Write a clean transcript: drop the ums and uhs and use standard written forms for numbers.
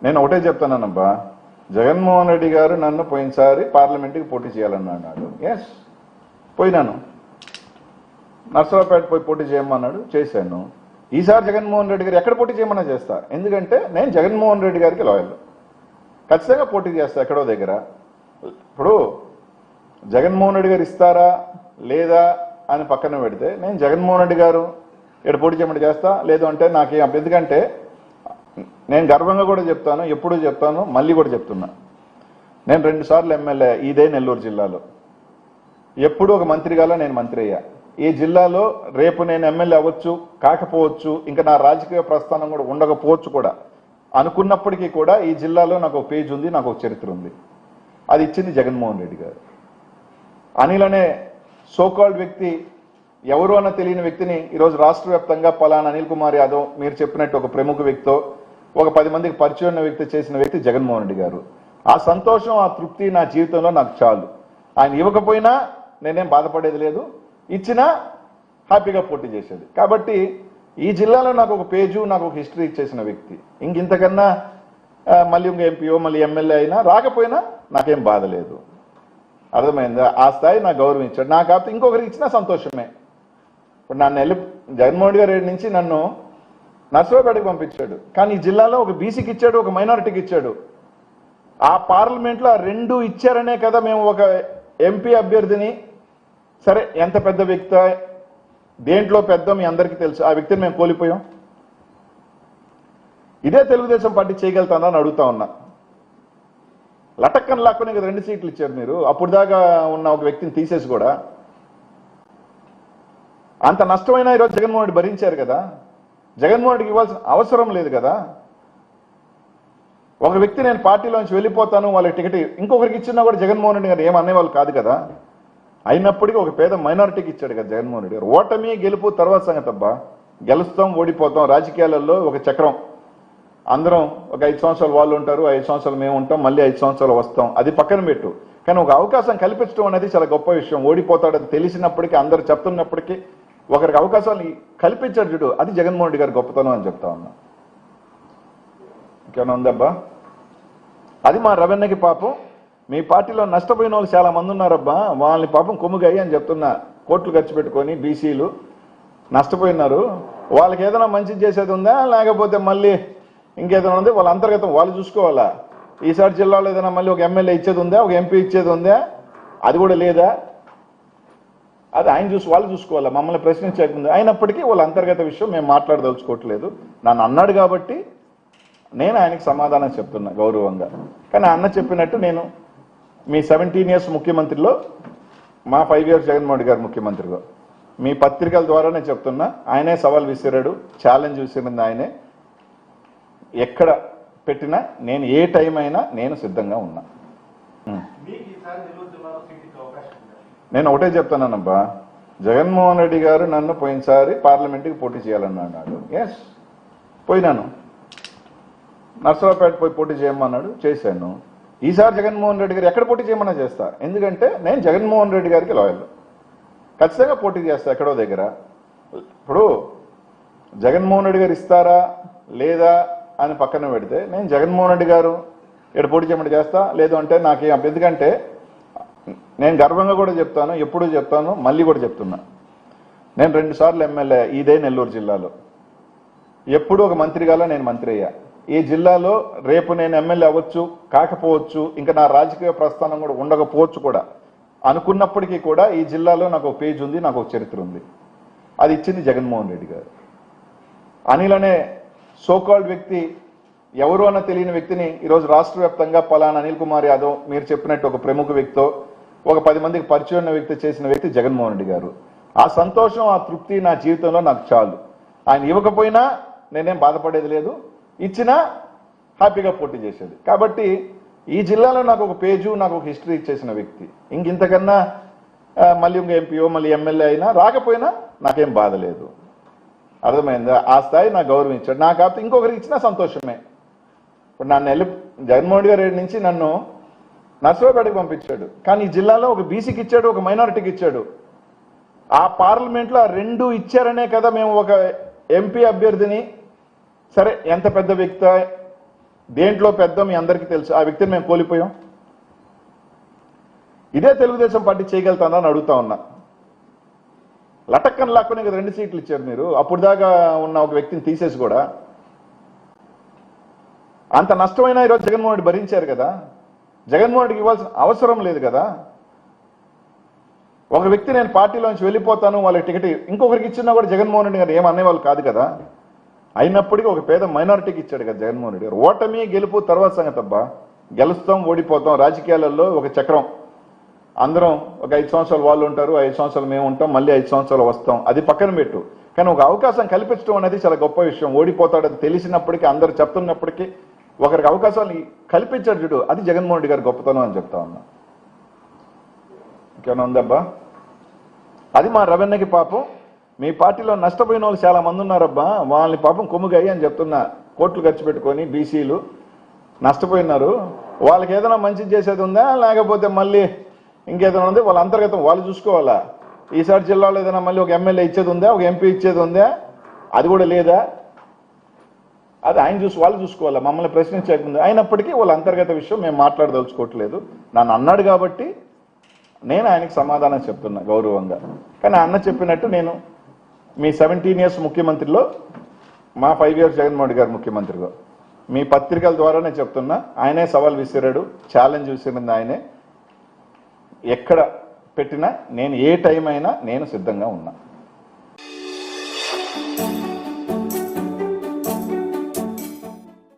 నేను ఒకటే చెప్తానబ్బా, జగన్మోహన్ రెడ్డి గారు నన్ను పోయినసారి పార్లమెంట్కి పోటీ చేయాలన్నాడు. ఎస్, పోయినాను. నర్సరావుపేట పోయి పోటీ చేయమన్నాడు, చేశాను. ఈసారి జగన్మోహన్ రెడ్డి గారు ఎక్కడ పోటీ చేయమన్నా చేస్తా, ఎందుకంటే నేను జగన్మోహన్ రెడ్డి గారికి లాయల్. ఖచ్చితంగా పోటీ చేస్తా ఎక్కడో దగ్గర. ఇప్పుడు జగన్మోహన్ రెడ్డి గారు ఇస్తారా లేదా అని పక్కన పెడితే, నేను జగన్మోహన్ రెడ్డి గారు ఇక్కడ పోటీ చేయమని చేస్తా, లేదు అంటే నాకేం. ఎందుకంటే నేను గర్వంగా కూడా చెప్తాను, ఎప్పుడూ చెప్తాను, మళ్ళీ కూడా చెప్తున్నా, నేను 2 సార్లు ఎమ్మెల్యే ఇదే నెల్లూరు జిల్లాలో. ఎప్పుడు ఒక మంత్రిగాలో నేను మంత్రి అయ్యా. ఈ జిల్లాలో రేపు నేను ఎమ్మెల్యే అవ్వచ్చు, కాకపోవచ్చు, ఇంకా నా రాజకీయ ప్రస్థానం కూడా ఉండకపోవచ్చు కూడా. అనుకున్నప్పటికీ కూడా ఈ జిల్లాలో నాకు ఒక పేజ్ ఉంది, నాకు ఒక చరిత్ర ఉంది. అది ఇచ్చింది జగన్మోహన్ రెడ్డి గారు. అనిల్ అనే సోకాల్డ్ వ్యక్తి, ఎవరు అన్న తెలియని వ్యక్తిని ఈరోజు రాష్ట్ర వ్యాప్తంగా పలానా అనిల్ కుమార్ యాదవ్, మీరు చెప్పినట్టు ఒక ప్రముఖ వ్యక్తితో, ఒక 10 మందికి పరిచయం ఉన్న వ్యక్తి చేసిన వ్యక్తి జగన్మోహన్ రెడ్డి గారు. ఆ సంతోషం, ఆ తృప్తి నా జీవితంలో నాకు చాలు. ఆయన ఇవ్వకపోయినా నేనేం బాధపడేది లేదు, ఇచ్చినా హ్యాపీగా పోటీ చేసేది. కాబట్టి ఈ జిల్లాలో నాకు ఒక పేజు, నాకు ఒక హిస్టరీ ఇచ్చేసిన వ్యక్తి. ఇంతకన్నా మళ్ళీ ఇంక ఎంపీఓ మళ్ళీ ఎమ్మెల్యే అయినా రాకపోయినా నాకేం బాధ లేదు. అర్థమైందా? ఆ స్థాయి నాకు గౌరవం ఇచ్చాడు. నాకు కాకపోతే ఇంకొకరికి ఇచ్చినా సంతోషమే. ఇప్పుడు నన్ను జగన్మోహన్ గారి నుంచి నన్ను నర్సరావుపేటకి పంపించాడు, కానీ ఈ జిల్లాలో ఒక బీసీకి ఇచ్చాడు, ఒక మైనారిటీకి ఇచ్చాడు. ఆ పార్లమెంట్లో 2 ఇచ్చారనే కదా మేము ఒక ఎంపీ అభ్యర్థిని, సరే ఎంత పెద్ద వ్యక్తి, దేంట్లో పెద్ద మీ అందరికీ తెలుసు, ఆ వ్యక్తిని మేము కోల్పోయాం. ఇదే తెలుగుదేశం పార్టీ చేయగలుగుతుందా అని అడుగుతా ఉన్నా. లటక్కన లాక్కునే కదా 2 సీట్లు ఇచ్చారు మీరు. అప్పుడు దాకా ఉన్న ఒక వ్యక్తిని తీసేసి కూడా అంత నష్టమైనా ఈరోజు జగన్మోహన్ రెడ్డి భరించారు కదా. జగన్మోహన్ రెడ్డికి ఇవ్వాల్సిన అవసరం లేదు కదా. ఒక వ్యక్తి నేను పార్టీలోంచి వెళ్ళిపోతాను, వాళ్ళకి టికెట్ ఇంకొకరికి ఇచ్చినా కూడా జగన్మోహన్ రెడ్డి గారు ఏమనేవాళ్ళు కాదు కదా. అయినప్పటికీ ఒక పేద మైనారిటీకి ఇచ్చాడు కదా జగన్మోహన్ రెడ్డి గారు. ఓటమి గెలుపు తర్వాత సంగతి అబ్బా. గెలుస్తాం, ఓడిపోతాం. రాజకీయాలలో ఒక చక్రం. అందరం ఒక 5 సంవత్సరాలు వాళ్ళు ఉంటారు, 5 సంవత్సరాలు మేము ఉంటాం, మళ్ళీ 5 సంవత్సరాలు వస్తాం. అది పక్కన పెట్టు. కానీ ఒక అవకాశం కల్పించడం అనేది చాలా గొప్ప విషయం. ఓడిపోతాడని తెలిసినప్పటికీ, అందరు చెప్తున్నప్పటికీ ఒకరికి అవకాశాలు కల్పించాడు చూడు, అది జగన్మోహన్ రెడ్డి గారి గొప్పతనం అని చెప్తా ఉన్నా. ఇంకేమైనా ఉందబ్బా? అది మా రవెన్నకి పాపం. మీ పార్టీలో నష్టపోయిన వాళ్ళు చాలా మంది ఉన్నారబ్బా, వాళ్ళని పాపం కొమ్ముగాయి అని చెప్తున్నా. కోట్లు ఖర్చు పెట్టుకొని బీసీలు నష్టపోయినారు. వాళ్ళకి ఏదైనా మంచి చేసేది ఉందా, లేకపోతే మళ్ళీ ఇంకేదైనా ఉంది? వాళ్ళ అంతర్గతం వాళ్ళు చూసుకోవాలా. ఈసారి జిల్లాలో ఏదైనా మళ్ళీ ఒక ఎమ్మెల్యే ఇచ్చేది ఉందా, ఒక ఎంపీ ఇచ్చేది ఉందా? అది కూడా లేదా. అది ఆయన వాళ్ళు చూసుకోవాలా, మమ్మల్ని ప్రశ్నించకుండా. అయినప్పటికీ వాళ్ళ అంతర్గత విషయం మేము మాట్లాడదలుచుకోవట్లేదు. నన్ను అన్నాడు కాబట్టి నేను ఆయనకి సమాధానం చెప్తున్నా గౌరవంగా. కానీ అన్న చెప్పినట్టు నేను మీ 17 years ముఖ్యమంత్రిలో, మా 5 years జగన్మోహన్ రెడ్డి గారు ముఖ్యమంత్రిగా, మీ పత్రికల ద్వారానే చెప్తున్నా, ఆయనే సవాల్ విసిరాడు, ఛాలెంజ్ విసిరింది ఆయనే. ఎక్కడ పెట్టినా నేను ఏ టైం అయినా నేను సిద్ధంగా ఉన్నా. నేను ఒకటే చెప్తానబ్బా, జగన్మోహన్ రెడ్డి గారు నన్ను పోయినసారి పార్లమెంట్కి పోటీ చేయాలన్నాడు. ఎస్, పోయినాను. నర్సరావుపేట పోయి పోటీ చేయమన్నాడు, చేశాను. ఈసారి జగన్మోహన్ రెడ్డి గారు ఎక్కడ పోటీ చేయమన్నా చేస్తా, ఎందుకంటే నేను జగన్మోహన్ రెడ్డి గారికి లాయల్. ఖచ్చితంగా పోటీ చేస్తా ఎక్కడో దగ్గర. ఇప్పుడు జగన్మోహన్ రెడ్డి గారు ఇస్తారా లేదా అని పక్కన పెడితే, నేను జగన్మోహన్ రెడ్డి గారు ఇక్కడ పోటీ చేయమని చేస్తా, లేదు అంటే నాకేం. ఎందుకంటే నేను గర్వంగా కూడా చెప్తాను, ఎప్పుడూ చెప్తాను, మళ్ళీ కూడా చెప్తున్నా, నేను 2 సార్లు ఎమ్మెల్యే ఇదే నెల్లూరు జిల్లాలో. ఎప్పుడు ఒక మంత్రిగాలో నేను మంత్రి అయ్యా. ఈ జిల్లాలో రేపు నేను ఎమ్మెల్యే అవ్వచ్చు, కాకపోవచ్చు, ఇంకా నా రాజకీయ ప్రస్థానం కూడా ఉండకపోవచ్చు కూడా. అనుకున్నప్పటికీ కూడా ఈ జిల్లాలో నాకు ఒక పేజ్ ఉంది, నాకు ఒక చరిత్ర ఉంది. అది ఇచ్చింది జగన్మోహన్ రెడ్డి గారు. అనిల్ అనే సోకాల్డ్ వ్యక్తి, ఎవరు అన్న తెలియని వ్యక్తిని ఈరోజు రాష్ట్ర వ్యాప్తంగా పలానా అనిల్ కుమార్ యాదవ్, మీరు చెప్పినట్టు ఒక ప్రముఖ వ్యక్తితో, ఒక 10 మందికి పరిచయం ఉన్న వ్యక్తి చేసిన వ్యక్తి జగన్మోహన్ రెడ్డి గారు. ఆ సంతోషం, ఆ తృప్తి నా జీవితంలో నాకు చాలు. ఆయన ఇవ్వకపోయినా నేనేం బాధపడేది లేదు, ఇచ్చినా హ్యాపీగా పోటీ చేసేది. కాబట్టి ఈ జిల్లాలో నాకు ఒక పేజు, నాకు ఒక హిస్టరీ ఇచ్చేసిన వ్యక్తి. ఇంతకన్నా మళ్ళీ ఇంక ఎంపీఓ మళ్ళీ ఎమ్మెల్యే అయినా రాకపోయినా నాకేం బాధ లేదు. అర్థమైందా? ఆ స్థాయి నాకు గౌరవం ఇచ్చాడు. నాకు కాకపోతే ఇంకొకరికి ఇచ్చినా సంతోషమే. ఇప్పుడు నన్ను జగన్మోహన్ గారి నుంచి నన్ను నర్సరావుపేటకి పంపించాడు, కానీ ఈ జిల్లాలో ఒక బీసీకి ఇచ్చాడు, ఒక మైనారిటీకి ఇచ్చాడు. ఆ పార్లమెంట్లో 2 ఇచ్చారనే కదా మేము ఒక ఎంపీ అభ్యర్థిని, సరే, ఎంత పెద్ద వ్యక్తి, దేంట్లో పెద్ద మీ అందరికీ తెలుసు. ఆ వ్యక్తిని మేము కోల్పోయాం. ఇదే తెలుగుదేశం పార్టీ చేయగలుగుతుందా అని అడుగుతా ఉన్నా. లటక్కన లాక్కునే కదా 2 సీట్లు ఇచ్చారు మీరు. అప్పుడు దాకా ఉన్న ఒక వ్యక్తిని తీసేసి కూడా అంత నష్టమైనా ఈరోజు జగన్మోహన్ రెడ్డి భరించారు కదా. జగన్మోహన్ రెడ్డికి ఇవ్వాల్సిన అవసరం లేదు కదా. ఒక వ్యక్తి నేను పార్టీలోంచి వెళ్ళిపోతాను, వాళ్ళకి టికెట్ ఇంకొకరికి ఇచ్చినా కూడా జగన్మోహన్ రెడ్డి గారు ఏమనేవాళ్ళు కాదు కదా. అయినప్పటికీ ఒక పేద మైనారిటీకి ఇచ్చాడు కదా జగన్మోహన్ రెడ్డి గారు. ఓటమి గెలుపు తర్వాత సంగతి అబ్బా. గెలుస్తాం, ఓడిపోతాం. రాజకీయాలలో ఒక చక్రం. అందరం ఒక 5 సంవత్సరాలు వాళ్ళు ఉంటారు, 5 సంవత్సరాలు మేము ఉంటాం, మళ్ళీ 5 సంవత్సరాలు వస్తాం. అది పక్కన పెట్టు. కానీ ఒక అవకాశం కల్పించడం అనేది చాలా గొప్ప విషయం. ఓడిపోతాడని తెలిసినప్పటికీ, అందరు చెప్తున్నప్పటికీ ఒకరికి అవకాశాలు కల్పించాడు చూడు, అది జగన్మోహన్ రెడ్డి గారి గొప్పతనం అని చెప్తా ఉన్నా. ఇంకేమైనా ఉందబ్బా? అది మా రవణ్యకి పాపం. మీ పార్టీలో నష్టపోయిన వాళ్ళు చాలా మంది ఉన్నారబ్బా, వాళ్ళని పాపం కొమ్ముగాయి అని చెప్తున్నా. కోట్లు ఖర్చు పెట్టుకొని బీసీలు నష్టపోయినారు. వాళ్ళకి ఏదైనా మంచి చేసేది ఉందా, లేకపోతే మళ్ళీ ఇంకేదైనా ఉంది? వాళ్ళ అంతర్గతం వాళ్ళు చూసుకోవాలా. ఈసారి జిల్లాలో ఏదైనా మళ్ళీ ఒక ఎమ్మెల్యే ఇచ్చేది ఉందా, ఒక ఎంపీ ఇచ్చేది ఉందా? అది కూడా లేదా. అది ఆయన వాళ్ళు చూసుకోవాలా, మమ్మల్ని ప్రశ్నించకుండా. అయినప్పటికీ వాళ్ళ అంతర్గత విషయం మేము మాట్లాడదలుచుకోవట్లేదు. నన్ను అన్నాడు కాబట్టి నేను ఆయనకి సమాధానం చెప్తున్నా గౌరవంగా. కానీ అన్న చెప్పినట్టు నేను మీ 17 years ముఖ్యమంత్రిలో మా 5 years జగన్మోహన్ రెడ్డి గారు ముఖ్యమంత్రిగా మీ పత్రికల ద్వారానే చెప్తున్నా. ఆయనే సవాల్ విసిరాడు, ఛాలెంజ్ విసిరింది ఆయనే. ఎక్కడ పెట్టినా నేను ఏ టైం అయినా నేను సిద్ధంగా ఉన్నా.